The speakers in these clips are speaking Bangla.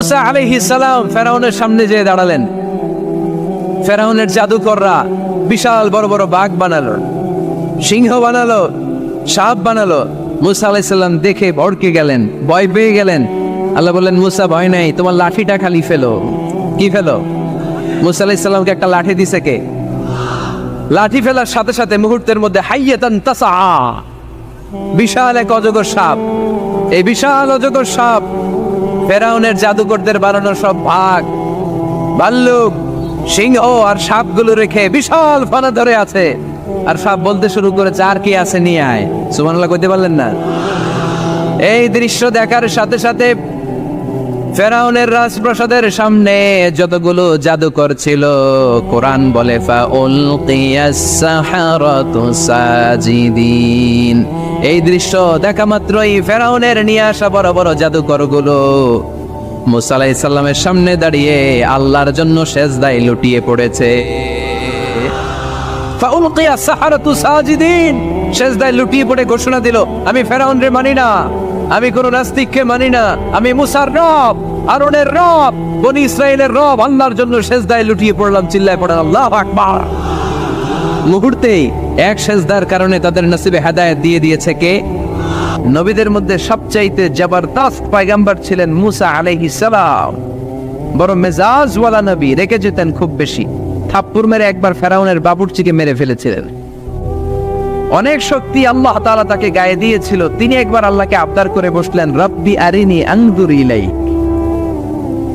মুসা আলাইহিস সালাম ফেরাউনের সামনে যেয়ে দাঁড়ালেন। ফেরাউনের জাদুকররা বিশাল বড় বড় বাঘ বানালো, সিংহ বানালো, সাপ বানালো। মুসা আলাইহিস সালাম দেখে ভড়কে গেলেন, ভয় পেয়ে গেলেন। আল্লাহ বললেন, মুসা ভয় নাই, তোমার লাঠিটা খালি ফেলো। কি ফেলো? মুসা আলাইহিস সালামকে একটা লাঠি দিছে কে? লাঠি ফেলার সাথে সাথে মুহূর্তের মধ্যে হাইয়াতান তাসআ, বিশাল এক অজগর সাপ। এই বিশাল অজগর সাপ ফেরাউনের জাদুকরদের বানানো সব বাঘ, ভাল্লুক, সিংহ আর সাপগুলো রেখে বিশাল ফানা ধরে আছে। আর সাপ বলতে শুরু করেছে, আর কি আছে নিয়ে আয়। সুবহানাল্লাহ কইতে পারলেন না? এই দৃশ্য দেখার সাথে সাথে ফেরাউনের রাজপ্রাসাদের সামনে যতগুলো জাদুকর ছিল, কোরআন বলে ফাউলকিয়াস সাহারাতু সাজিদিন। এই দৃশ্য দেখা মাত্রই ফেরাউনের নিয়ে আসা বড় বড় জাদুকরগুলো মুসা আলাইহিস সালামের সামনে দাঁড়িয়ে আল্লাহর জন্য সেজদায় লুটিয়ে পড়েছে। ফাউলকিয়াস সাহারাতু সাজিদিন, সেজদায় লুটিয়ে পড়ে ঘোষণা দিল, আমি ফেরাউনরে মানি না, আমি কোন নাস্তিককে মানি না, আমি মুসার রব, হারুনের রব, বনি ইসরাইলের রব, আল্লাহর জন্য সেজদায় লুটিয়ে পড়লাম। চিল্লায় পড়েন আল্লাহু আকবার। মুহূর্তেই এক সেজদার কারণে তাদের নসিবে হেদায়েত দিয়ে দিয়েছে কে? নবীদের মধ্যে সবচাইতে জবরদস্ত পয়গম্বর ছিলেন মুসা আলাইহিস সালাম। বড় মেজাজওয়ালা নবী, রেখে যেতেন খুব বেশি। থাপ্পড় মেরে একবার ফেরাউনের বাবুর্চিকে মেরে ফেলেছিলেন। অনেক শক্তি আল্লাহ তাআলা তাকে গায়ে দিয়েছিল। তিনি একবার আল্লাহকে আবদার করে বসলেন, রব্বি আরিনি আনজুর ইলাইক।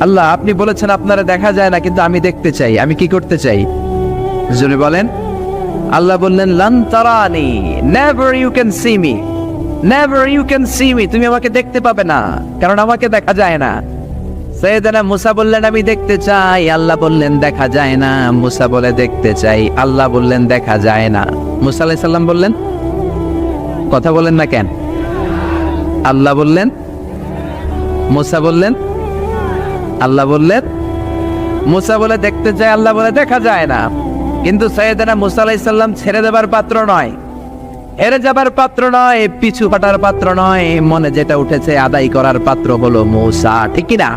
আল্লাহ, আপনি বলেছেন আপনারা দেখা যায় না, কিন্তু আমি দেখতে চাই। আমি কি করতে চাই? জোরে বলেন। আল্লাহ বললেন, লান তারানি, never you can see me, never you can see me. তুমি আমাকে দেখতে পাবে না, কারণ আমাকে দেখা যায় না। সাইয়েদনা মুসা বললেন, আমি দেখতে চাই। আল্লাহ বললেন, দেখা যায় না। মুসা বলে, দেখতে চাই। আল্লাহ বললেন, দেখা যায় না। মুসা আলাইহিস সালাম বললেন, কথা বলেন না কেন? আল্লাহ বললেন, মুসা বললেন, আল্লাহ বললেন। মুসা বলে দেখতে চাই, আল্লাহ বলে দেখা যায় না। কিন্তু সাইয়েদনা মুসা আলাইহিস সালাম ছেড়ে দেবার পাত্র নয়, হেরে যাবার পাত্র নয়, পিছু হটার পাত্র নয়। মনে যেটা উঠেছে আদায় করার পাত্র হলো মুসা, ঠিক কি না?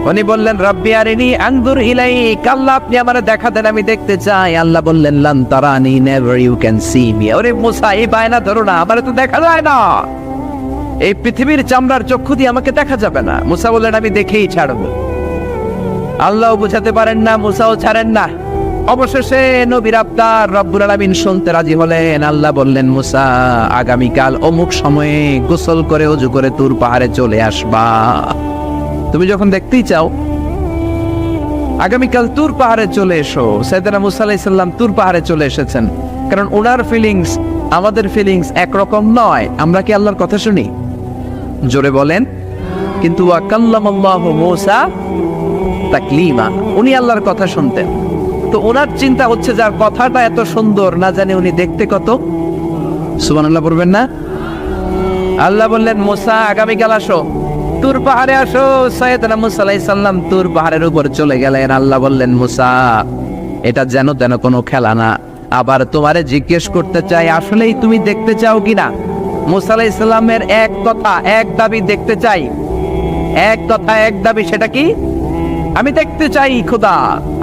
উনি বললেন, রব্বি আরিনি আনজুর ইলাইক। আল্লাহ, আপনি আমারে দেখা দেন, আমি দেখতে চাই। আল্লাহ বললেন, লান তারানি, never you can see me. ওরে মুসা, এই বায়না ধরো না, আমারে তো দেখা যায় না। এই পৃথিবীর চামড়ার চক্ষু দিয়ে আমাকে দেখা যাবে না। মুসা বললেন, আমি দেখেই ছাড়বো। আল্লাহও বুঝাতে পারেন না, মুসাও ছাড়েন না। অবশেষে নবীর আবদার রব্বুল আলামিন শুনতে রাজি হলেন। আল্লাহ বললেন, মুসা, আগামীকাল অমুক সময়ে গোসল করে ওযু করে তুর পাহাড়ে চলে আসবা। তুমি যখন দেখতেই চাও, আগামীকাল তুর পাহাড়ে চলে এসো। সাইয়েদনা মুসা আলাইহিস সালাম তুর পাহাড়ে চলে এসেছেন, কারণ ওনার ফিলিংস আমাদের ফিলিংস একরকম নয়। আমরা কি আল্লাহর কথা শুনি? জোরে বলেন। কিন্তু ওয়া কাল্লামাল্লাহু মুসা তাকলিমা, উনি আল্লাহর কথা শুনতেন। তো ওনার চিন্তা হচ্ছে, যার কথাটা এত সুন্দর, না জানি উনি দেখতে কত। সুবহানাল্লাহ পড়বেন না? আল্লাহ বললেন, মুসা, আগামীকাল আসো, তুর পাহাড়ে আসো। সাইয়েদনা মুসা আলাইহিস সালাম তুর পাহাড়ের উপর চলে গেলেন। আল্লাহ বললেন, মুসা, এটা যেন তেন কোনো খেলা না। আবার তোমারে জিজ্ঞেস করতে চাই, আসলেই তুমি দেখতে চাও কিনা? মুসা আলাইহিস সালামের এক কথা এক দাবি, দেখতে চাই। এক কথা এক দাবি, সেটা কি? আমি দেখতে চাই খোদা,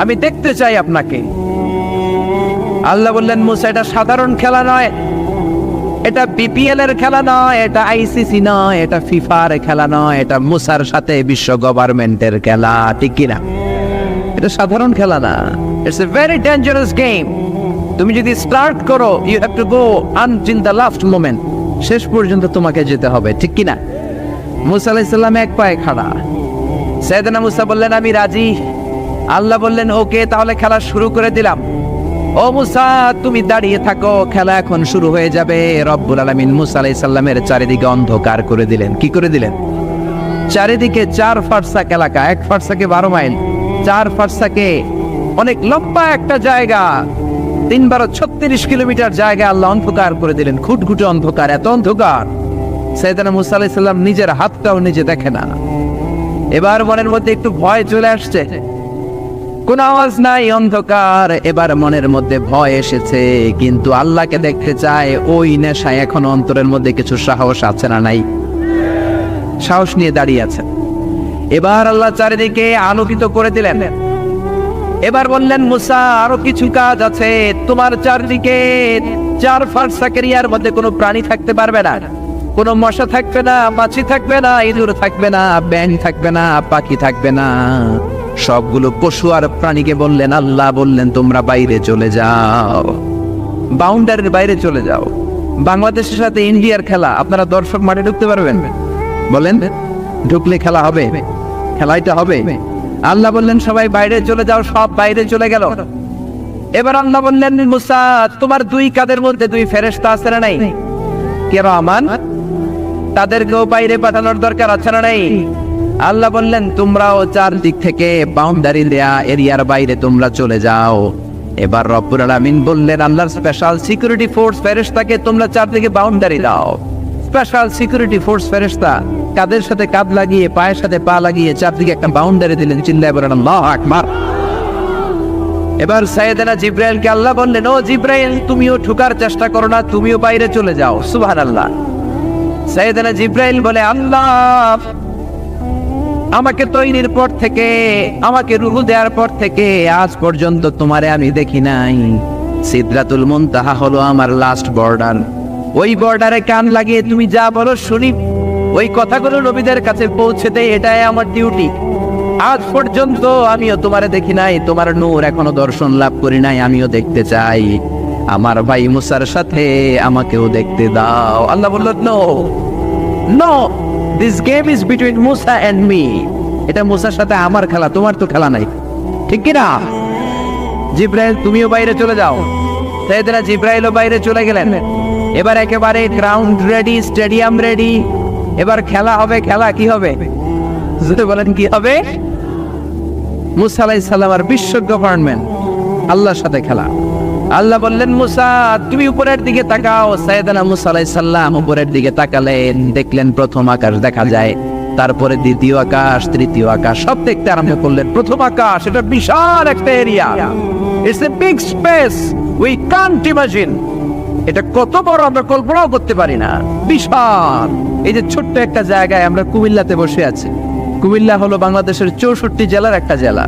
আমি দেখতে চাই আপনাকে। আল্লাহ বললেন, মুসা, এটা সাধারণ খেলা নয়, এটা বিপিএল এর খেলা নয়, এটা আইসিসি নয়, এটা ফিফার খেলা নয়, এটা মুসার সাথে বিশ্ব গভর্নমেন্টের খেলা, ঠিক কিনা? এটা সাধারণ খেলা না, it's a very dangerous game. তুমি যদি স্টার্ট করো, you have to go until the last moment. শেষ পর্যন্ত তোমাকে যেতে হবে, ঠিক কিনা? মুসা আলাইহিস সালাম এক পায়ে খাড়া। সাইয়েদনা মুসা বললেন, আমি রাজি। আল্লাহ বললেন, ওকে, তাহলে খেলা শুরু করে দিলাম। ও মুসা, তুমি দাঁড়িয়ে থাকো, খেলা এখন শুরু হয়ে যাবে। রব্বুল আলামিন মুসা আলাইহিস সালামের চারিদিকে অন্ধকার করে দিলেন। কি করে দিলেন? চারিদিকে 4 ফারসাক এলাকা, 1 ফারসাকে 12 মাইল, 4 ফারসাকে অনেক লম্বা একটা জায়গা, 3 × 36 কিলোমিটার জায়গা আল্লাহ অন্ধকার করে দিলেন। খুটখুটে অন্ধকার, এত অন্ধকার সাইয়েদনা মুসা আলাইহিস সালাম নিজের হাতটাও নিজে দেখে না। এবার মনের মধ্যে একটু ভয় চলে আসছে, কোন আওয়াজ নাই, অন্ধকার। এবার মনের মধ্যে ভয় এসেছে, কিন্তু আল্লাহকে দেখতে চায়। ওই নেশায় এখন অন্তরের মধ্যে কিছু সাহস আছে না নাই? সাহস নিয়ে দাঁড়িয়ে আছে। এবার আল্লাহ চারিদিকে আলোকিত করে দিলেন। এবার বললেন, মুসা আরো কিছু কাজ আছে, তোমার চারদিকে 4 ফারসাক এরিয়ার মধ্যে কোনো প্রাণী থাকতে পারবে না, কোনো মশা থাকবে না, মাছি থাকবে না, ইঁদুর থাকবে না, ব্যাঙ থাকবে না, পাখি থাকবে না। সবগুলো পশু আর প্রাণীকে বললেন, আল্লাহ বললেন তোমরা বাইরে চলে যাও, বাউন্ডারির বাইরে চলে যাও। বাংলাদেশের সাথে ইন্ডিয়ার খেলা, আপনারা দর্শক মাঠে ঢুকতে পারবেন? বলেন, ঢুকলে খেলা হবে? খেলাইটা হবে? আল্লাহ বললেন সবাই বাইরে চলে যাও, সব বাইরে চলে গেল। এবার আল্লাহ বললেন, মুসা তোমার 2 কাঁধের মধ্যে 2 ফেরেশতা আছে না নাই? কিরামান, তাদেরকেও বাইরে পাঠানোর দরকার আছে না নাই? আল্লাহ বললেন তোমরাও 4 দিক থেকে বাউন্ডারি দেয়া এরিয়ার বাইরে তোমরা চলে যাও। এবার রব্বুল আলামিন বললেন, আল্লাহর স্পেশাল সিকিউরিটি ফোর্স ফেরেশতাকে তোমরা 4 দিকে বাউন্ডারি দাও। স্পেশাল সিকিউরিটি ফোর্স ফেরেশতা কাদের সাথে কাঁধ লাগিয়ে, পায়ের সাথে পা লাগিয়ে 4 দিকে একটা বাউন্ডারি দিলেন। চিল্লায়ে বলেন আল্লাহু আকবার। এবার সাইয়েদনা জিব্রাইলকে আল্লাহ বললেন, ও জিব্রাইল তুমিও ঢোকার চেষ্টা করো না, তুমিও বাইরে চলে যাও। সুবহানাল্লাহ। সাইয়েদনা জিব্রাইল বলে, আল্লাহ আমাকে তৈরির পর থেকে, আমাকে রূহ দেওয়ার পর থেকে আজ পর্যন্ত তোমারে আমি দেখি নাই। সিদরাতুল মুনতাহা হলো আমার লাস্ট বর্ডার। ওই বর্ডারে কান লাগিয়ে তুমি যা বলো শুনি, ওই কথাগুলো নবীদের কাছে পৌঁছে দেয়, এটাই আমার ডিউটি। আজ পর্যন্ত আমিও তোমারে দেখি নাই, তোমার নূর এখনো দর্শন লাভ করি নাই, আমিও দেখতে চাই। আমার ভাই মুসার সাথে আমাকেও দেখতে দাও। আল্লাহ বলল, no no, this game is between Musa and me. এটা মুসার সাথে আমার খেলা, তোমার তো খেলা নাই, ঠিক কি না? জিব্রাইল তুমিও বাইরে চলে যাও। সাইয়েদনা জিব্রাইলও বাইরে চলে গেলেন। এবার একেবারে গ্রাউন্ড রেডি, স্টেডিয়াম রেডি। এবার খেলা হবে। খেলা কি হবে? যদি বলেন কি হবে? মুসা আলাইহিস সালাম আর বিশ্ব গভর্নমেন্ট, আল্লাহর সাথে খেলা। আল্লাহ বললেন, মুসা তুমি উপরের দিকে তাকাও। সাইয়েদনা মুসা আলাইহিস সালাম উপরের দিকে তাকালেন, দেখলেন প্রথম আকাশ দেখা যায়, তারপরে দ্বিতীয় আকাশ, তৃতীয় আকাশ, সব দেখতে আরম্ভ করলেন। প্রথম আকাশ, এটা বিশাল একটা area, it's a big space, we can't imagine. এটা কত বড় আমরা কল্পনাও করতে পারি না, বিশাল। এই যে ছোট্ট একটা জায়গায় আমরা কুমিল্লাতে বসে আছি। কুমিল্লা হলো বাংলাদেশের 64 জেলার একটা জেলা।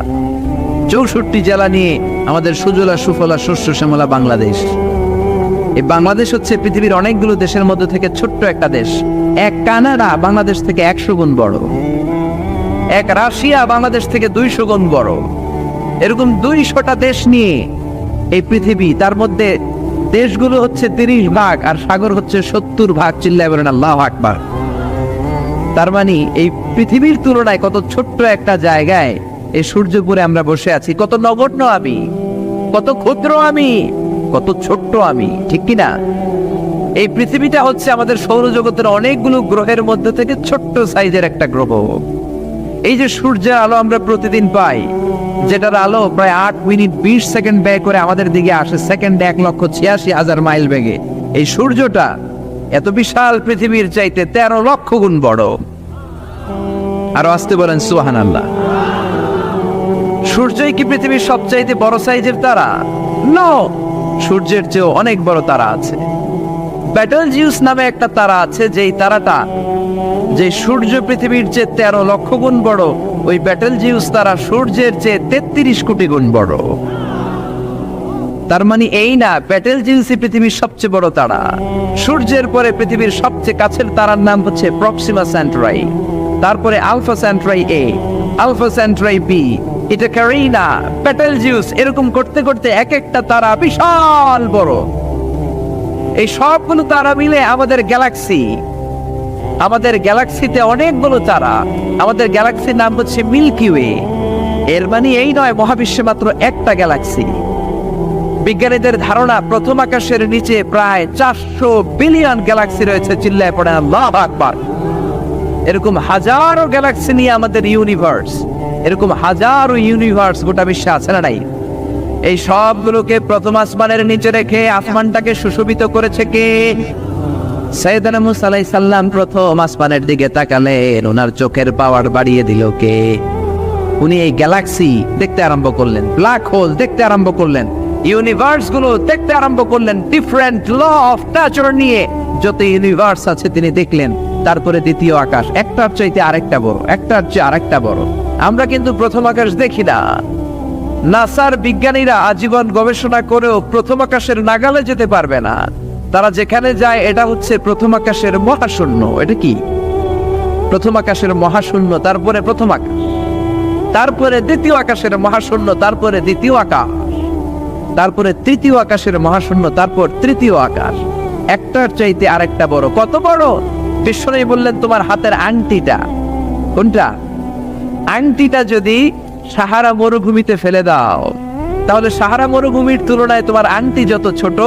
64 জেলা নিয়ে আমাদের সুজলা সুফলা শস্য শ্যামলা বাংলাদেশ। এই বাংলাদেশ হচ্ছে পৃথিবীর অনেকগুলো দেশের মধ্যে থেকে ছোট্ট একটা দেশ। এক কানাডা বাংলাদেশ থেকে 100 গুণ বড়, এক রাশিয়া বাংলাদেশ থেকে 200 গুণ বড়। এরকম 200টা দেশ নিয়ে এই পৃথিবী, তার মধ্যে দেশগুলো হচ্ছে 30 ভাগ আর সাগর হচ্ছে 70 ভাগ। চিল্লায়ে বলেন আল্লাহু আকবার। তার মানে এই পৃথিবীর তুলনায় কত ছোট্ট একটা জায়গায় এই সূর্যপুরে আমরা বসে আছি। কত নগণ্য আমি, কত ক্ষুদ্র আমি, কত ছোট্ট আমি, ঠিক কিনা? এই পৃথিবীটা হচ্ছে আমাদের সৌরজগতের অনেকগুলো গ্রহের মধ্যে থেকে ছোট্ট সাইজের একটা গ্রহ। এই যে সূর্যের আলো আমরা প্রতিদিন পাই, যেটার আলো প্রায় 8 মিনিট 20 সেকেন্ড ব্যয় করে আমাদের দিকে আসে, সেকেন্ডে 1,86,000 মাইল বেগে। এই সূর্যটা এত বিশাল পৃথিবীর চাইতে 13 লক্ষ গুণ বড়। আরো আসতে বলেন সুবহানাল্লাহ। সূর্যই কি পৃথিবীর সবচাইতে বড় সাইজের তারা? নো, সূর্যের চেয়েও অনেক বড় তারা আছে। ব্যাটেলজিউস নামে একটা তারা আছে, যেই তারাটা, যে সূর্য পৃথিবীর চেয়ে 13 লক্ষ গুণ বড়, ওই ব্যাটেলজিউস তারা সূর্যের চেয়ে 33 কোটি গুণ বড়। তার মানে এই না ব্যাটেলজিউসই পৃথিবীর সবচেয়ে বড় তারা। সূর্যের পরে পৃথিবীর সবচেয়ে কাছের তারার নাম হচ্ছে প্রক্সিমা সেন্টরাই, তারপরে আলফা সেন্টরাই এ, আলফা সেন্টরাই বি, এটা ক্যারিনা, ব্যাটেলজিউস, এরকম করতে করতে এক একটা তারা বিশাল বড়। এই সবগুলো তারা মিলে আমাদের গ্যালাক্সি। আমাদের গ্যালাক্সিতে অনেকগুলো তারা। আমাদের গ্যালাক্সির নাম হচ্ছে মিল্কি ওয়ে। এর মানে এই নয় মহাবিশ্বে মাত্র একটা গ্যালাক্সি। বিজ্ঞানীদের ধারণা প্রথম আকাশের নিচে প্রায় 400 বিলিয়ন গ্যালাক্সি রয়েছে। চিল্লায় পড়েন আল্লাহু আকবার। এরকম হাজারো গ্যালাক্সি নিয়ে আমাদের ইউনিভার্স, এরকম হাজারো ইউনিভার্স গোটা বিশ্বে আছে না নাই? এই সবগুলোকে প্রথম আসমানের নিচে রেখে আসমানটাকে সুশোভিত করেছে কে? সাইয়েদনা মুসা আলাইহিস সালাম প্রথম আসমানের দিকে তাকালেন, ওনার চোখের পাওয়ার বাড়িয়ে দিল কে? উনি এই গ্যালাক্সি দেখতে আরম্ভ করলেন, ব্ল্যাক হোল দেখতে আরম্ভ করলেন, ইউনিভার্স গুলো দেখতে আরম্ভ করলেন। ডিফারেন্ট ল অফ নেচার নিয়ে যত ইউনিভার্স আছে তিনি দেখলেন। তারপরে দ্বিতীয় আকাশ, একটার চাইতে আরেকটা বড়, একটার চেয়ে আরেকটা বড়। আমরা কিন্তু প্রথম আকাশ দেখি না। নাসার বিজ্ঞানীরা আজীবন গবেষণা করেও প্রথম আকাশের নাগালে যেতে পারবে না। তারা যেখানে যায় এটা হচ্ছে প্রথম আকাশের মহাশূন্য। এটা কি? প্রথম আকাশের মহাশূন্য, তারপরে প্রথম আকাশ, তারপরে দ্বিতীয় আকাশের মহাশূন্য, তারপরে দ্বিতীয় আকাশ, তারপরে তৃতীয় আকাশের মহাশূন্য, তারপর তৃতীয় আকাশ। একটার চাইতে আরেকটা বড়। কত বড়? বিশ্বনবী বললেন তোমার হাতের আংটিটা। কোনটা? আংটিটা যদি সাহারা মরুভূমিতে ফেলে দাও, তাহলে সাহারা মরুভূমির তুলনায় তোমার আংটি যত ছোট,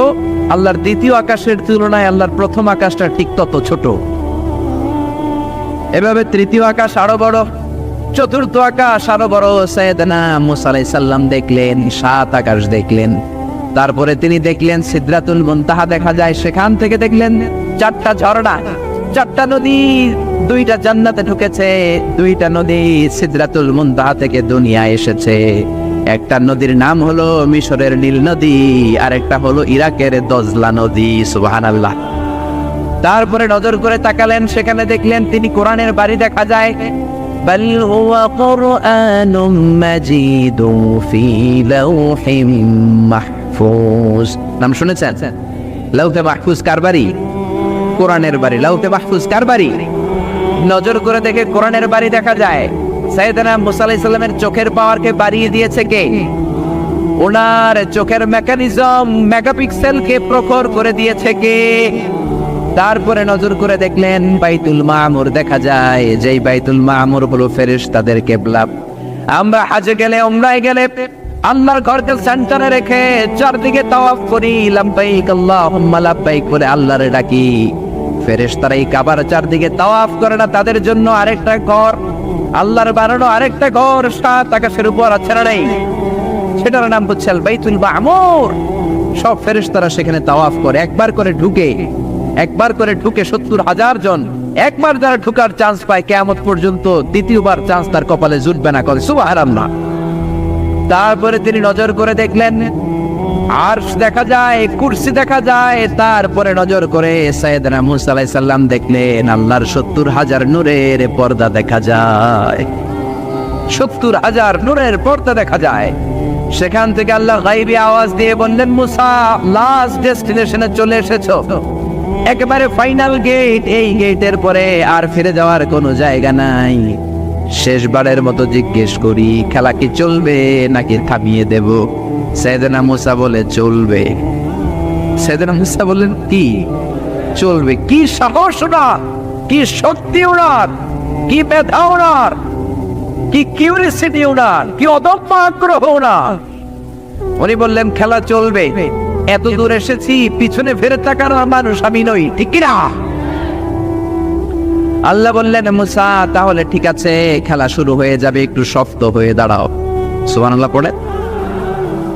আল্লাহর দ্বিতীয় আকাশের তুলনায় আল্লাহর প্রথম আকাশটা ঠিক তত ছোট। এভাবে তৃতীয় আকাশ আরো বড়, চতুর্থ আকাশ আরো বড়। সাইয়েদনা মুসা আলাইহিস সালাম দেখলেন 7 আকাশ দেখলেন। তারপরে তিনি দেখলেন সিদরাতুল মুনতাহা দেখা যায়, সেখান থেকে দেখলেন 4টা ঝর্ণা, 4টা নদী, 2টা জান্নাতে ঢুকেছে, 2টা নদী সিদরাতুল মুনতাহা থেকে দুনিয়ায় এসেছে। একটা নদীর নাম হলো মিশরের নীল নদী, আর একটা হলো ইরাকের দজলা নদী। সুবহানাল্লাহ। তারপরে নজর করে তাকালেন, সেখানে দেখলেন তিনি কোরআনের বাড়ি দেখা যায়। বাল হুয়া কুরআনুম মাজিদুন ফি লাওহিম মাহফুজ। নাম শুনেছেন? লাউহে মাহফুজ কার বাড়ি? কোরআনের বাড়ি। লাউহে মাহফুজ কার বাড়ি? নজর করে দেখে কোরআনের বাড়ি দেখা যায়। সাইয়েদনা মুসা আলাইহিস সালামের চোখের পাওয়ারকে বাড়িয়ে দিয়েছে কে? ওনার চোখের মেকানিজম, মেগাপিক্সেলকে প্রখর করে দিয়েছে কে? তারপরে নজর করে দেখলেন বাইতুল মামুর দেখা যায়, যেই বাইতুল মামুর হলো ফেরেশতাদের কিবলা। আমরা হজে গেলে, উমরায় গেলে আল্লাহর ঘরকে সেন্টারে রেখে চারদিকে তাওয়াফ করি, লাব্বাইক আল্লাহুম্মা লাব্বাইক বলে আল্লাহরে ডাকি। ফেরেশতারা এই কাবার চারদিকে তাওয়াফ করে না, তাদের জন্য আরেকটা ঘর, আল্লাহর বানানো আরেকটা ঘর 7 আকাশের উপর আছে না নাই? সেটার নাম হচ্ছে আল বাইতুল মামুর। সব ফেরেশতারা সেখানে তাওয়াফ করে, একবার করে ঢুকে 70,000 জন। একবার যারা ঢুকার চান্স পায় কিয়ামত পর্যন্ত দ্বিতীয়বার চান্স তার কপালে জুটবে না। করে সুবহানাল্লাহ। তারপরে তিনি নজর করে দেখলেন আরশ দেখা যায়, কুরসি দেখা যায়। তারপরে নজর করে সাইয়েদনা মুসা আলাইহিস সালাম দেখলেন আল্লাহর 70,000 নূরের পর্দা দেখা যায়। 70,000 নূরের পর্দা দেখা যায়। সেখান থেকে আল্লাহ গায়বী আওয়াজ দিয়ে বললেন, মুসা লাস্ট ডেস্টিনেশনে চলে এসেছো, একেবারে ফাইনাল গেট। এই গেটের পরে আর ফিরে যাওয়ার কোনো জায়গা নাই। শেষবারের মতো জিজ্ঞেস করি, খেলা কি চলবে নাকি থামিয়ে দেব? সাইয়েদনা মুসা বলে চলবে। সাইয়েদনা মুসা বললেন কি চলবে? কি সাহস ওনার, কি শক্তি ওনার, কি মেধা ওনার, কি কিউরিসিটি ওনার, কি অদম্য আগ্রহ ওনার। উনি বললেন খেলা চলবে। এত দূর এসেছি, পিছনে ফিরে তাকার মানুষ আমি নই, ঠিক কিনা? আল্লাহ বললেন মুসা তাহলে ঠিক আছে, খেলা শুরু হয়ে যাবে, একটু শক্ত হয়ে দাঁড়াও। সুবহানাল্লাহ পড়ে।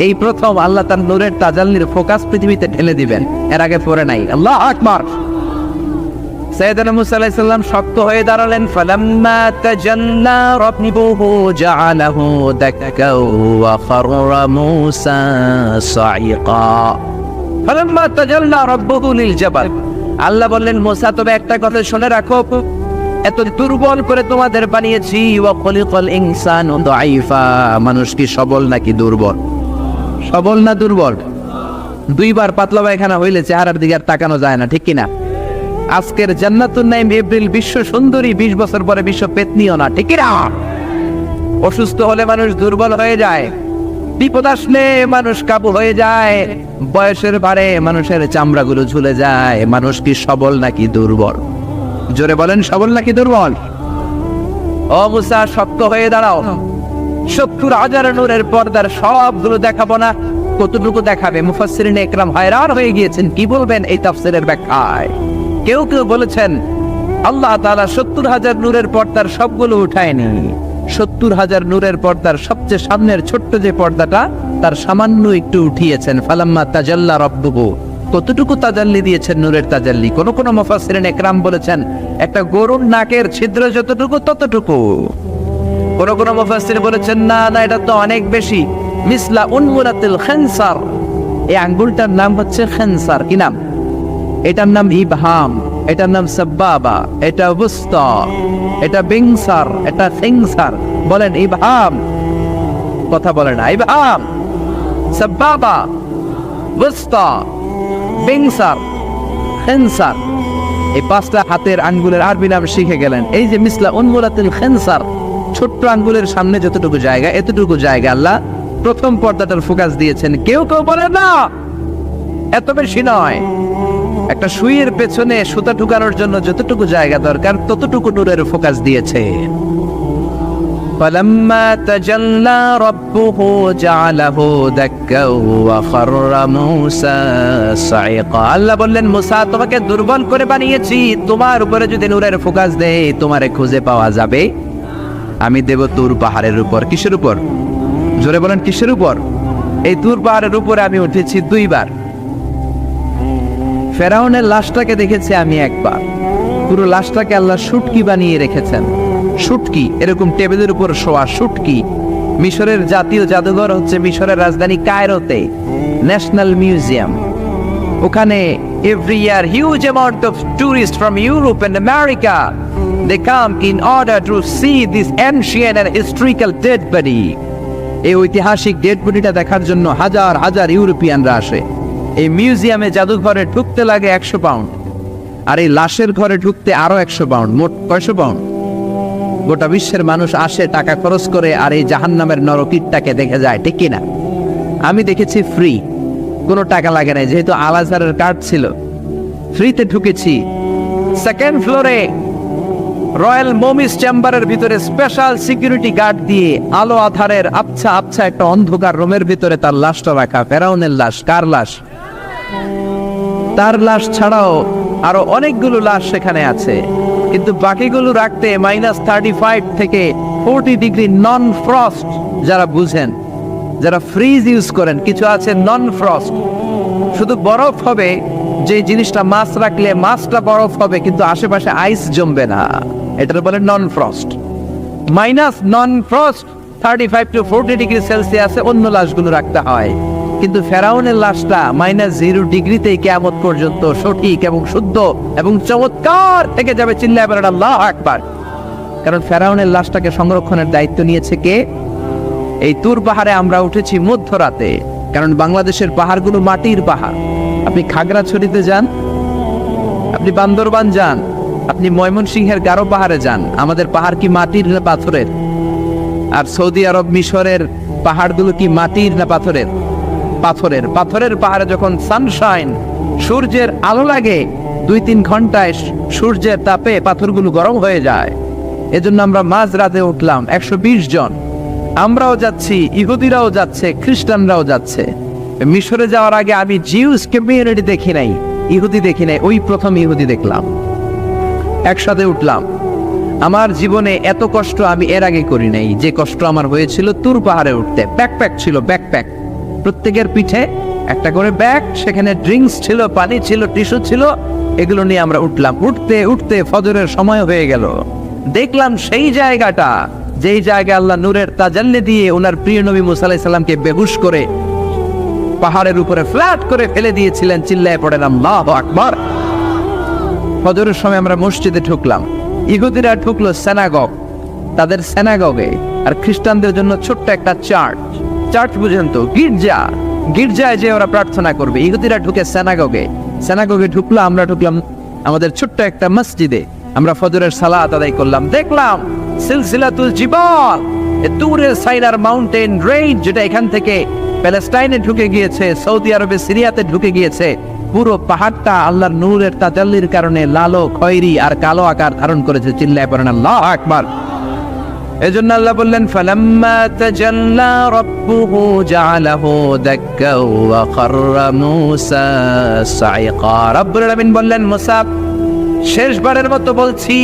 এই প্রথম আল্লাহ তার নূরের তাজাল্লির ফোকাস পৃথিবীতে ঢেলে দিবেন, এর আগে পড়ে নাই। আল্লাহু আকবার। সাইয়েদনা মুসা আলাইহিস সালাম শক্ত হয়ে দাঁড়ালেন। ফালাম্মা তাজাল্লা রাব্বুহু জাআলাহু দাক্কা ওয়া খাররা মুসা সাইকা। ফালাম্মা তাজাল্লা রাব্বুহু লিল জাবাল। আল্লাহ বললেন মুসা তবে একটা কথা শুনে রাখো, এত দুর্বল করে তোমাদের বানিয়েছি। ওয়া খলিকাল ইনসানু দাঈফা। মানুষ কি সবল নাকি দুর্বল? সবল না দুর্বল? 2 বার পাতলা পায়খানা হইলে চেহারার দিকে আর তাকানো যায় না, ঠিক কিনা? আজকের জান্নাতুন নাইম এপ্রিল বিশ্ব সুন্দরী, 20 বছর পরে বিশ্ব পেতনিও না, ঠিক কিনা? অসুস্থ হলে মানুষ দুর্বল হয়ে যায়, বিপদ আসলে মানুষ কাবু হয়ে যায়, বয়সের ভারে মানুষের চামড়াগুলো ঝুলে যায়। মানুষ কি সবল নাকি দুর্বল? জোরে বলেন, সবল নাকি দুর্বল? ও মুসা শক্ত হয়ে দাঁড়াও। 70,000 নূরের পর্দার সবগুলো দেখাবো না, কতটুকু দেখাবে? মুফাসসিরিনে ইকরাম hayran হয়ে গিয়েছেন, কি বলবেন এই তাফসীরের ব্যাখ্যায়? কেউ কেউ বলেছেন আল্লাহ তাআলা 70,000 নূরের পর্দার সবগুলো উঠায়নি। 70,000 নূরের পর্দার সবচেয়ে সামনের ছোট্ট যে পর্দাটা, তার সামান্য একটু উঠিয়েছেন। ফালাম্মা তাজাল্লা রাব্বুহু। কতটুকু তাজাল্লি দিয়েছেন নূরের তাজাল্লি? কোন কোন মুফাসসিরিনে ইকরাম বলেছেন একটা গরুর নাকের ছিদ্র যতটুকু ততটুকু। কোন কোন মুফাসসির বলেছেন না না, এটা তো অনেক বেশি। মিসলা উনমুরাতিল খানসার। এই আঙ্গুলটার নাম হচ্ছে খানসার। কি নাম? এটার নাম ইবহাম। এটার নাম সাব্বাবা, এটা বুস্তা, এটা বিংসার, এটা সিংসার। বলেন ইবহাম, কথা বলে না, ইবহাম, সাব্বাবা, বুস্তা, বিংসার, খিনসার। এই 5টা হাতের আঙ্গুলের আরবি নাম শিখে গেলেন। এই যে মিসলা উনমুলাতিল খিনসার, ছোট্ট আঙ্গুলের সামনে যতটুকু জায়গা, এতটুকু জায়গা আল্লাহ প্রথম পর্দাটার ফোকাস দিয়েছেন। কেউ কেউ বলে না এত বেশি নয়, একটা সুইয়ের পেছনে সুতা ঢুকানোর জন্য যতটুকু জায়গা দরকার ততটুকু নূরের ফোকাস দিয়েছে। فَلَمَّا تَجَلَّى رَبُّهُ جَعَلَهُ دَكًّا وَخَرَّ مُوسَى صَعِقًا। আল্লাহ বললেন, মুসা তোমাকে দুর্বল করে বানিয়েছি, তোমার উপরে যদি নূরের ফোকাস দেই তোমারে খুঁজে পাওয়া যাবে। আমি দেব তুর পাহাড়ের উপর। কিসের উপর? জোরে বলেন কিসের উপর? এই তুর পাহাড়ের উপরে আমি উঠেছি 2 বার। ফেরাউনের লাশটাকে দেখেছি আমি একবার। পুরো লাশটাকে আল্লাহ শুটকি বানিয়ে রেখেছেন। শুটকি, এরকম টেবিলের উপর শোয়া শুটকি। মিশরের জাতীয় জাদুঘর হচ্ছে মিশরের রাজধানী কায়রোতে, ন্যাশনাল মিউজিয়াম। ওখানে every year huge amount of tourist from Europe and America they come in order to see this ancient and historical dead body. এই ঐতিহাসিক ডেড বডিটা দেখার জন্য হাজার হাজার ইউরোপিয়ানরা আসে। এই মিউজিয়ামে জাদুঘরে ঢুকতে লাগে 100 পাউন্ড, আর এই লাশের ঘরে ঢুকতে আরো 100 পাউন্ড, মোট 500 পাউন্ড। গোটা বিশ্বের মানুষ আসে টাকা খরচ করে আর এই জাহান্নামের নরকীটটাকে দেখে যায়, ঠিক কিনা? আমি দেখেছি ফ্রি, কোনো টাকা লাগে না, যেহেতু আল আজহারের কার্ড ছিল, ফ্রিতে ঢুকেছি। 2nd ফ্লোরে রয়্যাল মমিস চেম্বারের ভিতরে স্পেশাল সিকিউরিটি গার্ড দিয়ে আলো আধারের আবছা আবছা একটা অন্ধকার রুমের ভিতরে তার লাশটা রাখা। ফেরাউনের লাশ। কার লাশ? তার লাশ ছাড়াও আরো অনেকগুলো লাশ সেখানে আছে, কিন্তু বাকিগুলো রাখতে -35 থেকে 40 ডিগ্রি নন ফ্রস্ট। যারা বুঝেন, যারা ফ্রিজ ইউজ করেন, কিছু আছে নন ফ্রস্ট, শুধু বরফ হবে, যে জিনিসটা মাছ রাখলে মাছটা বরফ হবে কিন্তু আশেপাশে আইস জমবে না, এটার বলে non frost. Non frost 35 to 40 degree সেলসিয়াসে অন্য লাশগুলো রাখতে হয়, কিন্তু ফেরাউনের লাশটা -0 ডিগ্রিতেই কিয়ামত পর্যন্ত সঠিক এবং শুদ্ধ এবং চমৎকার থেকে যাবে। চিল্লায় বলেন আল্লাহু আকবার। কারণ ফেরাউনের লাশটাকে সংরক্ষণের দায়িত্ব নিয়েছে কে? এই তুর পাহাড়ে আমরা উঠেছি মধ্যরাতে, কারণ বাংলাদেশের পাহাড়গুলো মাটির পাহাড়। আপনি খাগড়াছড়িতে যান, আপনি বান্দরবান যান, আপনি ময়মনসিংহের গারো পাহাড়ে যান, আমাদের পাহাড় কি মাটির না পাথরের? আর সৌদি আরব মিশরের পাহাড়গুলো কি মাটির না পাথরের? পাথরের। পাথরের পাহাড়ে যখন সানশাইন, সূর্যের আলো লাগে, 2-3 ঘন্টায় সূর্যের তাপে পাথরগুলো গরম হয়ে যায়। এজন্য আমরা মাঝ রাতে উঠলাম, 120 জন। আমরাও যাচ্ছি, ইহুদিরাও যাচ্ছে, খ্রিস্টানরাও যাচ্ছে। মিশরে যাওয়ার আগে আমি জিউস কমিউনিটি দেখি নাই, ইহুদি দেখি নাই, ওই প্রথম ইহুদি দেখলাম। একসাথে উঠলাম। আমার জীবনে এত কষ্ট আমি এর আগে করি নাই, যে কষ্ট আমার হয়েছিল তুর পাহাড়ে উঠতে। ব্যাকপ্যাক ছিল, ব্যাকপ্যাক, প্রত্যেকের পিঠে একটা করে ব্যাগ, সেখানে ড্রিঙ্কস ছিল, পানি ছিল, টিস্যু ছিল, এগুলো নিয়ে আমরা উঠলাম। উঠতে উঠতে ফজরের সময় হয়ে গেল। দেখলাম সেই জায়গাটা, যেই জায়গায় আল্লাহ নূরের তাজাল্লি দিয়ে ওনার প্রিয় নবী মুসা আলাইহিস সালামকে বেহুশ করে পাহাড়ের উপরে ফ্ল্যাট করে ফেলে দিয়েছিলেন। চিল্লায় পড়েন আল্লাহু আকবার। ফজরের সময় আমরা মসজিদে ঢুকলাম। ইহুদিরা ঢুকলো সিনাগগ, তাদের সিনাগগে, আর খ্রিস্টানদের জন্য ছোট্ট একটা চার্চ। চার্চ বুঝেন তো, গির্জা। গির্জায় যে ওরা প্রার্থনা করবে। ইহুদিরা ঢুকে সিনাগগে। সিনাগগে ঢুকলো, আমরা ঢুকলাম আমাদের ছোট্ট একটা মসজিদে। আমরা ফজরের সালাত আদায় করলাম। দেখলাম সিলসিলাতুল জিবাল, তুরের সাইনার মাউন্টেন রেঞ্জ, যেটা এখান থেকে প্যালেস্টাইনে ঢুকে গিয়েছে, সৌদি আরবে, সিরিয়াতে ঢুকে গিয়েছে। পুরো পাহাড়টা আল্লাহর নূরের তাজাল্লির কারণে লালো, খয়েরি আর কালো আকার ধারণ করেছে। চিল্লায় পড়েন আল্লাহু আকবার। এজন্য আল্লাহ বললেন, ফালাম্মা তাজাল্লা রাব্বুহু জাআলাহু দাক্কা ওয়া খাররা মূসা সাইকা। রব্বুল আলামিন বললেন, মুসা শেষবারের মতো বলছি,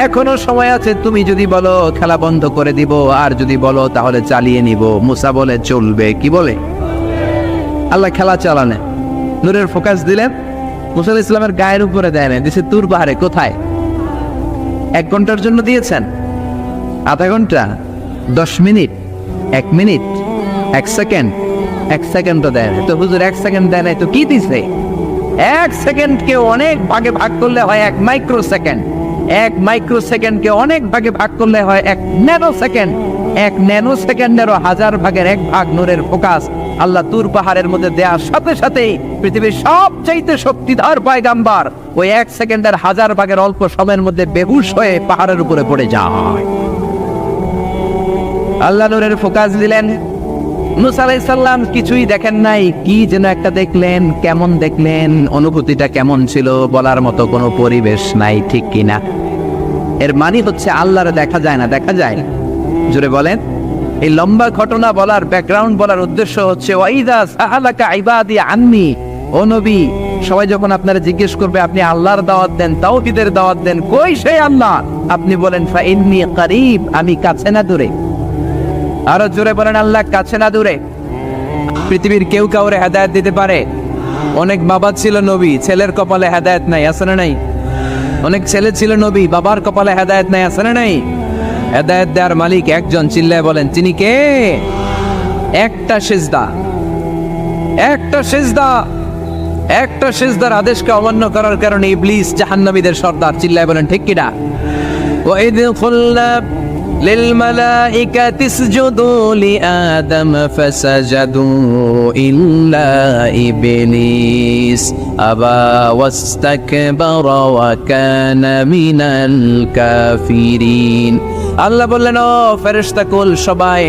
এখনো সময় আছে, তুমি যদি বলো খেলা বন্ধ করে দিব, আর যদি বলো তাহলে চালিয়ে নিব। মুসা বলে চলবে। কি বলে? আল্লাহ খেলা চালানে, নূরের ফোকাস দিলেন। মুসা আলাইহিস সালামের গায়ের উপরে দেয় না, দিছে তুর পাহাড়ে। কোথায়? 1 ঘন্টার জন্য দিয়েছেন, আধা ঘন্টা, 10 মিনিট, 1 মিনিট, 1 সেকেন্ড, 1 সেকেন্ডও দেয় না। তো হুজুর 1 সেকেন্ড দেয় নাই তো কি দিছে? এক সেকেন্ডকে অনেক ভাগে ভাগ করলে হয় 1 মাইক্রো সেকেন্ড, 1 মাইক্রো সেকেন্ডকে অনেক ভাগে ভাগ করলে হয় 1 ন্যানো সেকেন্ড, 1 ন্যানো সেকেন্ডেরও 1000 ভাগের 1 ভাগ নূরের ফোকাস আল্লাহ তুর পাহাড়ের মধ্যে দেওয়ার সাথে সাথেই পৃথিবীর সবচাইতে শক্তিধর পয়গাম্বার ওই 1 সেকেন্ডের 1000 ভাগের অল্প সময়ের মধ্যে বেহুশ হয়ে পাহাড়ের উপরে পড়ে যায়। আল্লাহ নূরের ফোকাস দিলেন। মুসা আলাইহিস সালাম কিছুই দেখেন নাই, কি যেন একটা দেখলেন। কেমন দেখলেন, অনুভূতিটা কেমন ছিল বলার মতো কোনো পরিবেশ নাই, ঠিক কিনা? এর মানে হচ্ছে আল্লাহরে দেখা যায় না, দেখা যায় না। জোরে বলেন। এই লম্বা ঘটনা বলার, ব্যাকগ্রাউন্ড বলার উদ্দেশ্য হচ্ছে ওয়াইদা সাআলাকা ইবাদি আন্নি, ও নবী, সবাই যখন আপনারা জিজ্ঞেস করবে আপনি আল্লাহর দাওয়াত দেন, তাওহীদের দাওয়াত দেন, কই সেই আল্লাহ? আপনি বলেন ফা ইন্নী করিব, আমি কাছে না দূরে। আরো জোরে বলেন আল্লাহ কাছে না দূরে। পৃথিবীর কেউ কাউরে হেদায়েত দিতে পারে? অনেক বাবা ছিল নবী, ছেলের কপালে হেদায়েত নাই, আছে না নাই? অনেক ছেলে ছিল নবী, বাবার কপালে হেদায়েত নাই, আছে না নাই? হেদায়েত দেওয়ার মালিক একজন, চিল্লায় বলেন তিনি কে? একটা সিজদা, একটা সিজদা, একটা সিজদার আদেশকে অমান্য করার কারণে ইবলিস জাহান্নামীদের সর্দার, চিল্লায় বলেন ঠিক কিনা? وَإِذْ قُلْنَا لِلْمَلَائِكَةِ اسْجُدُوا لِآدَمَ فَسَجَدُوا إِلَّا إِبْلِيسَ أَبَى وَاسْتَكْبَرَ وَكَانَ مِنَ الْكَافِرِينَ। আল্লাহ বললেন, ও ফেরেশতাকুল সবাই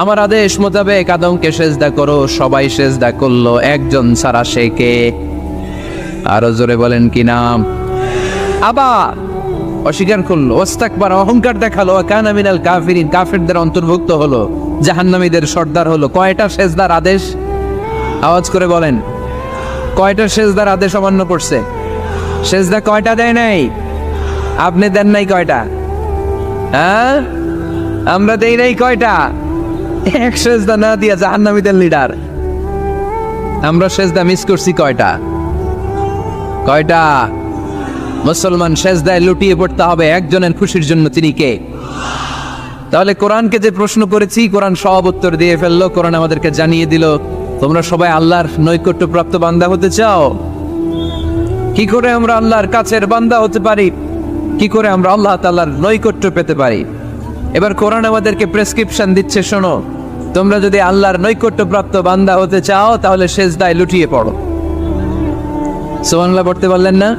আমার আদেশ মোতাবেক আদমকে সেজদা করো। সবাই সেজদা করলো, একজন ছাড়া, সে কে? আরো জোরে বলেন কি নাম? আবার অস্বীকার করলো, ওয়াস্তাকবার, অহংকার দেখালো, কানা মিনাল কাফিরিন, কাফিরদের অন্তর্ভুক্ত হলো, জাহান্নামীদের সর্দার হলো। কয়টা সেজদার আদেশ? আওয়াজ করে বলেন, কয়টা সেজদার আদেশ অমান্য করছে? সেজদা কয়টা দেয় নাই? আপনি দেন নাই কয়টা? হ্যাঁ, আমরা দেই নাই কয়টা? এক সেজদা না দিয়া জাহান্নামীদের লিডার। আমরা সেজদা মিস করছি কয়টা? কয়টা? মুসলমান সেজদায় লুটিয়ে পড়তে হবে একজনের খুশির জন্য, তিনি কে? তাহলে কোরআনকে যে প্রশ্ন করেছি, কোরআন সব উত্তর দিয়ে ফেললো। কোরআন আমাদেরকে জানিয়ে দিল তোমরা সবাই আল্লাহর নৈকট্যপ্রাপ্ত বান্দা হতে চাও। কি করে আমরা আল্লাহর কাছের বান্দা হতে পারি? কি করে আমরা আল্লাহ তাআলার নৈকট্য পেতে পারি? এবার কোরআন আমাদেরকে প্রেসক্রিপশন দিচ্ছে, শোনো, তোমরা যদি আল্লাহর নৈকট্যপ্রাপ্ত বান্দা হতে চাও তাহলে সেজদায় লুটিয়ে পড়ো। সুবহানাল্লাহ পড়তে পারলেন না?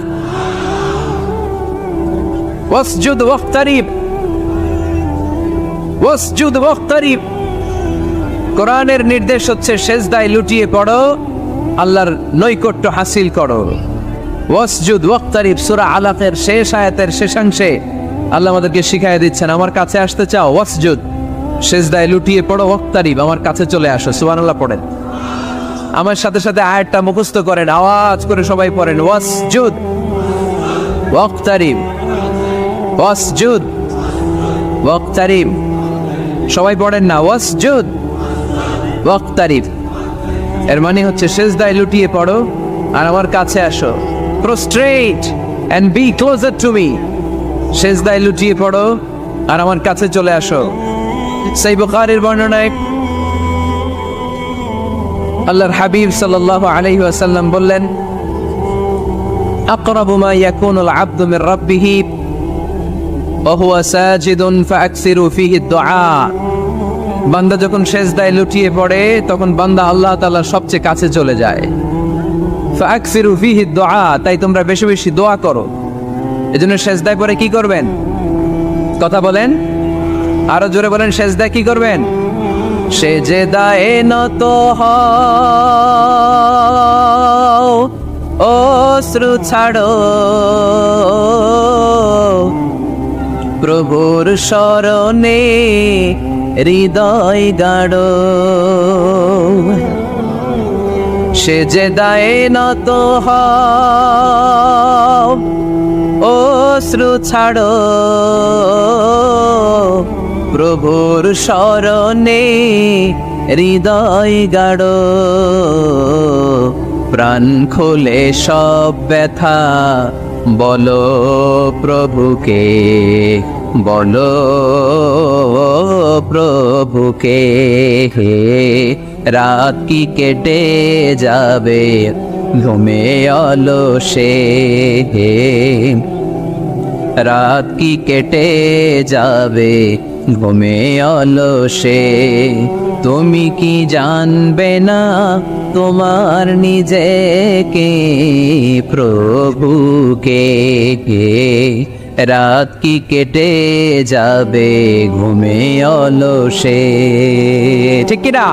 ওয়াসজুদ ওয়াক্তারিব, ওয়াসজুদ ওয়াক্তারিব। কোরআনের নির্দেশ হচ্ছে সেজদায় লুটিয়ে পড়ো, আল্লাহর নৈকট্য হাসিল করো। ওয়াসজুদ ওয়াক্তারিব, সূরা আলাকের শেষ আয়াতের শেষাংশে আল্লাহ আমাদেরকে শিখাইয়া দিচ্ছেন, আমার কাছে আসতে চাও, ওয়াসজুদ, সেজদায় লুটিয়ে পড়ো, ওয়াক্তারিব, আমার কাছে চলে আসো। সুবহানাল্লাহ পড়েন। আমার সাথে সাথে আয়াতটা মুখস্থ করেন, আওয়াজ করে সবাই পড়েন, ওয়াসজুদ ওয়াক্তারিব, ওয়াসজুদ ওয়াক্তারিব। সবাই পড়েন না, ওয়াসজুদ ওয়াক্তারিব। এর মানে হচ্ছে সেজদায় লুটিয়ে পড়ো আর আমার কাছে আসো। Prostrate and be closer to me. সেজদায় লুটিয়ে পড়ো আর আমার কাছে চলে আসো। সেই বুখারীর বর্ণনায় আল্লাহর হাবিব সাল্লাল্লাহু আলাইহি ওয়াসাল্লাম বললেন, আকরাবু মা ইয়াকুনুল আবদু মির রাব্বিহি ওয়া হুয়া সাজিদুন ফাআকসিরু ফীহি দুআ। বান্দা যখন সেজদায় লুটিয়ে পড়ে তখন বান্দা আল্লাহ তাআলার সবচেয়ে কাছে চলে যায়। ফাআকসিরু ফীহি দুআ, তাই তোমরা বেশি বেশি দোয়া করো। এজন্য সেজদায় পড়ে কি করবেন? কথা বলেন, আরো জোরে বলেন, সেজদায় কি করবেন? সেজদায়ে নত হও, অশ্রু ছাড়ো, প্রভুর শরণে হৃদয় গাড়ো। সেজদায়ে নত হও, অশ্রু ছাড়ো, প্রভুর শরণে হৃদয় গাড়ো। প্রাণ খুলে সব ব্যথা বলো প্রভুকে, বলো প্রভুকে। রাত কি কেটে যাবে ঘুমে অলসে রাত কি কেটে যাবে ঘুমে অলসে, তুমি কি জানবে না তোমার নিজেকে প্রভুকে, রাত কি কেটে যাবে ঘুমে অলসে। ঠিক কিনা?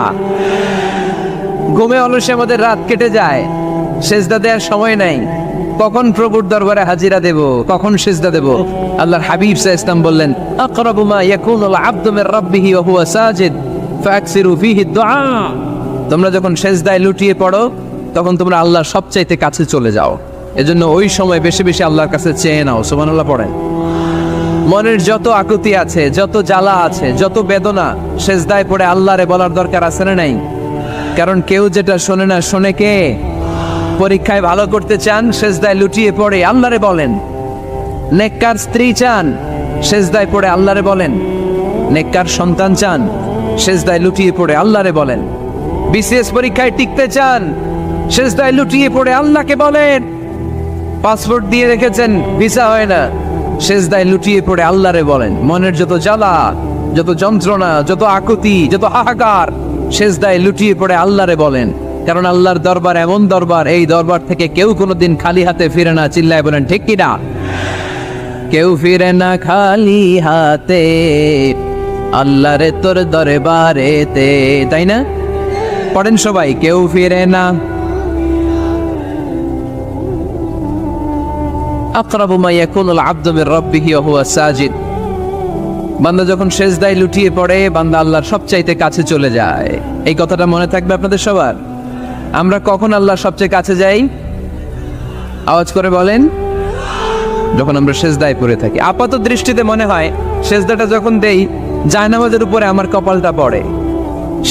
ঘুমে অলসে আমাদের রাত কেটে যায়, সেজদা দেওয়ার সময় নাই। কখন প্রভুর দরবারে হাজিরা দেব, কখন সেজদা দেব? আল্লাহর হাবিব সাল্লাল্লাহু আলাইহি ওয়াসাল্লাম বললেন, আকরাবু মা ইয়াকুনুল আবদু মির রাব্বিহি ওয়া হুয়া সাজিদ ফাকসিরু ফীহি দুআ। তোমরা যখন সেজদায় লুটিয়ে পড়ো তখন তোমরা আল্লাহর সবচাইতে কাছে চলে যাও, এজন্য ওই সময় বেশি বেশি আল্লাহর কাছে চেয়ে নাও। সুবহানাল্লাহ পড়েন। মনের যত আকুতি আছে, যত জ্বালা আছে, যত বেদনা, সেজদায় পড়ে আল্লাহরে বলার দরকার আছে না নাই? কারণ কেউ যেটা শোনে না, শোনে কে? পরীক্ষায় ভালো করতে চান, সেজদায় লুটিয়ে পড়ে আল্লাহরে বলেন। নেককার স্ত্রী চান, সেজদায় পড়ে আল্লাহরে বলেন। নেককার সন্তান চান, সেজদায় লুটিয়ে পড়ে আল্লাহরে বলেন। বিসিএস পরীক্ষায় টিকতে চান, সেজদায় লুটিয়ে পড়ে আল্লাহকে বলেন। পাসপোর্ট দিয়ে রেখেছেন, ভিসা হয় না, সেজদায় লুটিয়ে পড়ে আল্লাহরে বলেন। মনের যত জ্বালা, যত যন্ত্রণা, যত আকুতি, যত হাহাকার, সেজদায় লুটিয়ে পড়ে আল্লাহরে বলেন। কারণ আল্লাহর দরবার এমন দরবার, এই দরবার থেকে কেউ কোনোদিন খালি হাতে ফিরে না। চিল্লায় বলেন ঠিক কিনা? কেউ ফিরে না খালি হাতে আল্লাহরে তোর দরবারেতে, তাই না? পড়েন সবাই, কেউ ফিরে না। আকরাবু মা ইয়াকুনুল আবদু মির রাব্বিহি ওয়া হুয়া সাজিদ। বান্দা যখন সেজদায় লুটিয়ে পড়ে, বান্দা আল্লাহর সবচাইতে কাছে চলে যায়। এই কথাটা মনে থাকবে আপনাদের সবার। আমরা কখন আল্লাহর সবচেয়ে কাছে যাই? আওয়াজ করে বলেন। যখন আমরা সেজদায় পড়ে থাকি। আপাত দৃষ্টিতে মনে হয় সেজদাটা যখন দেই জায়নামাজের উপরে আমার কপালটা পড়ে,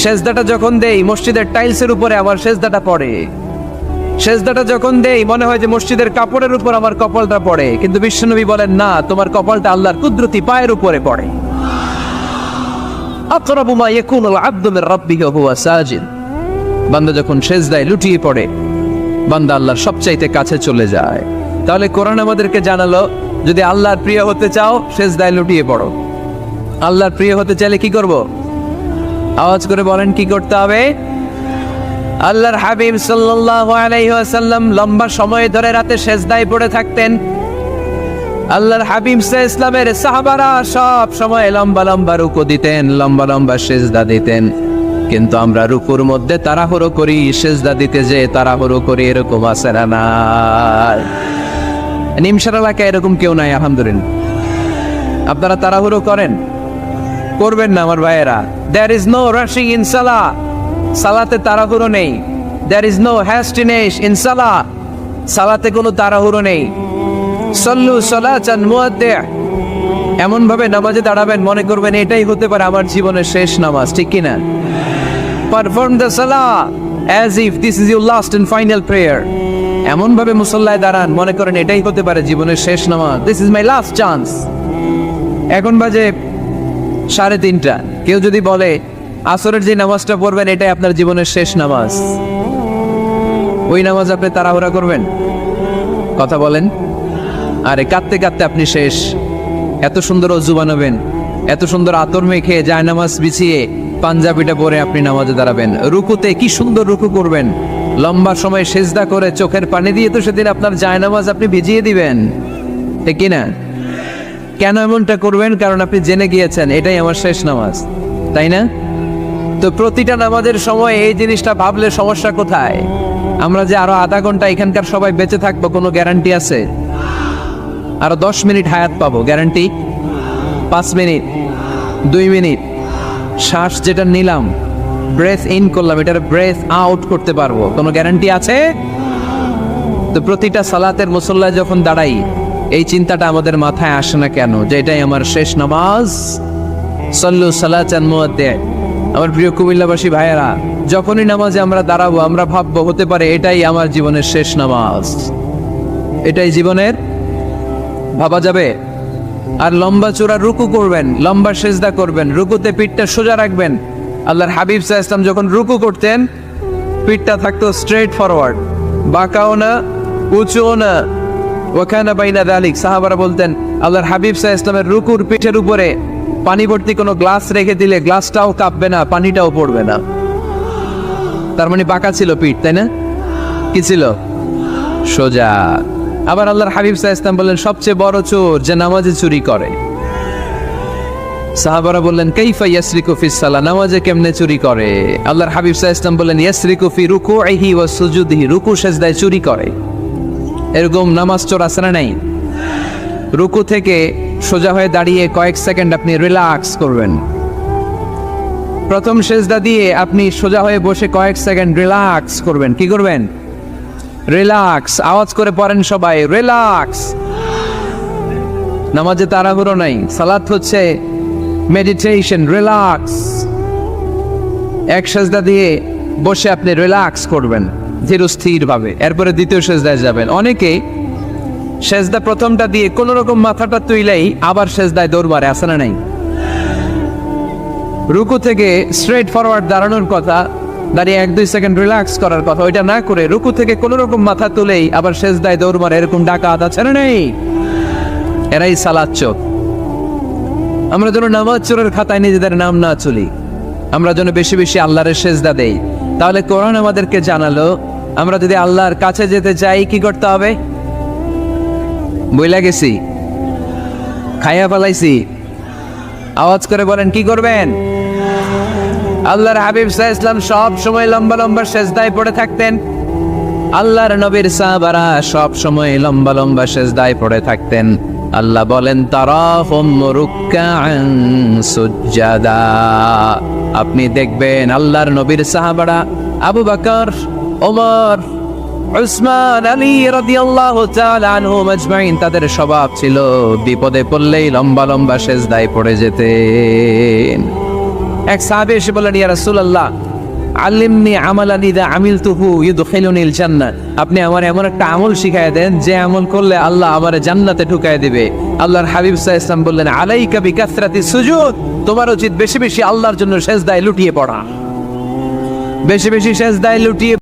সেজদাটা যখন দেই মসজিদের টাইলসের উপরে আমার সেজদাটা পড়ে, সেজদাটা যখন দেই মনে হয় যে মসজিদের কাপড়ের উপর আমার কপালটা পড়ে। কিন্তু বিশ্বনবী বলেন, না, তোমার কপালটা আল্লাহর কুদরতি পায়ের উপরে পড়ে। আকরাবু মা ইয়াকুনুল আবদু মির রাব্বিহি ওয়া হুয়া সাজিদ। বান্দা যখন সেজদায় লুটিয়ে পড়ে, বান্দা আল্লাহর সবচাইতে কাছে চলে যায়। তাহলে কোরআন আমাদেরকে জানালো, যদি আল্লাহর প্রিয় হতে চাও সেজদায় লুটিয়ে পড়ো। আল্লাহর প্রিয় হতে চাইলে কি করব? আওয়াজ করে বলেন, কি করতে হবে? আল্লাহর হাবিব সাল্লাল্লাহু আলাইহি ওয়াসাল্লাম লম্বা সময় ধরে রাতে সেজদায় পড়ে থাকতেন। আল্লাহর হাবিব সাল্লাল্লাহু আলাইহি ওয়াসাল্লামের সাহাবারা সব সময় লম্বা লম্বা রুকু দিতেন, লম্বা লম্বা সেজদা দিতেন। কিন্তু আমরা রুকুর মধ্যে তাড়াহুড়ো করি, সেজদা দিতে যে তাড়াহুড়ো করি, এরকম আছে না? নাই। নিমসার এলাকায় এরকম কেউ নাই আলহামদুলিল্লাহ। আপনারা তাড়াহুড়ো করেন? করবেন না আমার ভাইয়েরা। There is no rushing in salah. সালাতে তাড়াহুড়ো নেই। There is no hastiness in salah. সালাতে কোনো তাড়াহুড়ো নেই। সল্লু সালাতান মুআদ্দি'। এমন ভাবে নামাজে দাঁড়াবেন মনে করবেন এটাই হতে পারে আমার জীবনের শেষ নামাজ, ঠিক কি না? Perform the salah as if this is your last and final prayer. এমন ভাবে মুসল্লায় দাঁড়ান মনে করেন এটাই হতে পারে জীবনের শেষ নামাজ। This is my last chance. এখন বাজে 3:30। কেউ যদি বলে আসরের যে নামাজটা পড়বেন এটাই আপনার জীবনের শেষ নামাজ, ওই নামাজ আপনি তাড়াহুড়া করবেন? কথা বলেন। আরে কাঁদতে কাঁদতে আপনি শেষ। এত সুন্দর ওযু বানাবেন, এত সুন্দর আতর মেখে জায়নামাজ বিছিয়ে পাঞ্জাবিটা পরে আপনি নামাজে দাঁড়াবেন। রুকুতে কি সুন্দর রুকু করবেন, লম্বা সময় সেজদা করে চোখের পানি দিয়ে তো সেদিন আপনার জায়নামাজ আপনি ভিজিয়ে দিবেন, ঠিক কি না? কেন এমনটা করবেন? কারণ আপনি জেনে গিয়েছেন এটাই আমার শেষ নামাজ, তাই না? তো প্রতিটা নামাজের সময় এই জিনিসটা ভাবলে সমস্যা কোথায়? আমরা যে আরো আধা ঘন্টা এখানকার সবাই বেঁচে থাকবো কোনো গ্যারান্টি আছে? আরো 10 মিনিট হায়াত পাবো, গ্যারান্টি? 5 মিনিট, 2 মিনিট, শ্বাস যেটা নিলাম, ব্রেথ ইন করলাম, এটার ব্রেথ আউট করতে পারবো, কোনো গ্যারান্টি আছে? তো প্রতিটা সালাতের মুসল্লায় যখন দাঁড়াই এই চিন্তাটা আমাদের মাথায় আসে না কেন যে এটাই আমার শেষ নামাজ? সল্লু সালাতান মুআদ্দি'। আমার প্রিয় কুমিল্লাবাসী ভাইয়েরা, যখনই নামাজে আমরা দাঁড়াবো আমরা ভাববো হতে পারে এটাই আমার জীবনের শেষ নামাজ, এটাই জীবনের, ভাবা যাবে? আর লম্বা চূড়া রুকু করবেন, লম্বা সেজদা করবেন, রুকুতে পিঠটা সোজা রাখবেন। আল্লাহর হাবিব সাল্লাল্লাহু আলাইহি ওয়াসাল্লাম যখন রুকু করতেন পিঠটা থাকতো স্ট্রেট ফরওয়ার্ড, বাঁকাও না, উঁচুও না, ওয়াকানা বাইনা যালিক। সাহাবারা বলতেন আল্লাহর হাবিব সাল্লাল্লাহু আলাইহি ওয়াসাল্লামের রুকুর পিঠের উপরে পানি ভর্তি কোনো গ্লাস রেখে দিলে গ্লাসটাও কাঁপবে না, পানিটাও পড়বে না। তার মানে বাঁকা ছিল পিঠ, তাই না? কি ছিল? সোজা। আবার আল্লাহর হাবিব সাল্লাল্লাহু আলাইহি ওয়াসাল্লাম বললেন সবচেয়ে বড় চোর যে নামাজে চুরি করে। সাহাবারা বললেন কাইফা ইয়াসরিকু ফিস সালাহ, নামাজে কেমনে চুরি করে? আল্লাহর হাবিব সাল্লাল্লাহু আলাইহি ওয়াসাল্লাম বললেন ইয়াসরিকু ফি রুকুইহি ওয়া সুজুদিহি, রুকু সেজদায় চুরি করে। এরকম নামাজ চোর আছে না নাই? রুকু থেকে সোজা হয়ে দাঁড়িয়ে কয়েক সেকেন্ড আপনি রিল্যাক্স করবেন। প্রথম সেজদা দিয়ে আপনি সোজা হয়ে বসে কয়েক সেকেন্ড রিল্যাক্স করবেন। কি করবেন? রিল্যাক্স। আওয়াজ করে পড়েন সবাই, রিল্যাক্স। নামাজে তাড়াহুড়ো নাই, সালাত হচ্ছে মেডিটেশন, রিল্যাক্স। এক সেজদা দিয়ে বসে আপনি রিল্যাক্স করবেন ধীরস্থির ভাবে, এরপরে দ্বিতীয় সেজদায় যাবেন। অনেকে সেজদা প্রথমটা দিয়ে কোন রকম মাথাটা তুইলেই আবার সেজদায় দৌড় মারে, আছে না নাই? রুকু থেকে স্ট্রেট ফরওয়ার্ড দাঁড়ানোর কথা, দাঁড়িয়ে 1-2 সেকেন্ড রিল্যাক্স করার কথা, ওইটা না করে রুকু থেকে কোন রকম মাথা তুলেই আবার সেজদায় দৌড় মারে, এরকম ডাকাত আছে না নাই? এরাই সালাত চোর। আমরা যেন নামাজ চোরের খাতায় নিজেদের নাম না চলি, আমরা যেন বেশি বেশি আল্লাহর সেজদা দেই। তাহলে কোরআন আমাদেরকে জানালো আমরা যদি আল্লাহর কাছে যেতে চাই কি করতে হবে? বইলা গেছি, খাইয়া ফেলাইছি, আওয়াজ করে বলেন কি করবেন? আল্লাহর হাবিব সাল্লাল্লাহু আলাইহি ওয়াসাল্লাম সব সময় লম্বা লম্বা সেজদায় পড়ে থাকতেন। আল্লাহর নবীর সাহাবারা সব সময় লম্বা লম্বা সেজদায় পড়ে থাকতেন। আল্লাহ বলেন তারাহুম রুকআন সুজদা, আপনি দেখবেন আল্লাহর নবীর সাহাবারা আবু বকর, ওমর, উসমান, আলী রাদিয়াল্লাহু তাআলা আনহুম আজমাইন, তাদের স্বভাব ছিল বিপদে পড়লেই লম্বা লম্বা সেজদায় পড়ে যেতেন। এক সাহাবী এসে বললেন ইয়া রাসূলুল্লাহ আল্লিমনি আমালান ইযা আমিলতুহু ইউদখিলুনিল জান্নাহ, আপনি আমার এমন একটা আমল শিখায় দেন যে আমল করলে আল্লাহ আমারে জান্নাতে ঢুকায় দিবে। আল্লাহর হাবিব সাল্লাল্লাহু আলাইহি ওয়াসাল্লাম বললেন আলাইকা বিকাসরাতিস সুজুদ, তোমার উচিত বেশি বেশি আল্লাহর জন্য সেজদায় লুটিয়ে পড়া, বেশি বেশি সেজদায় লুটিয়ে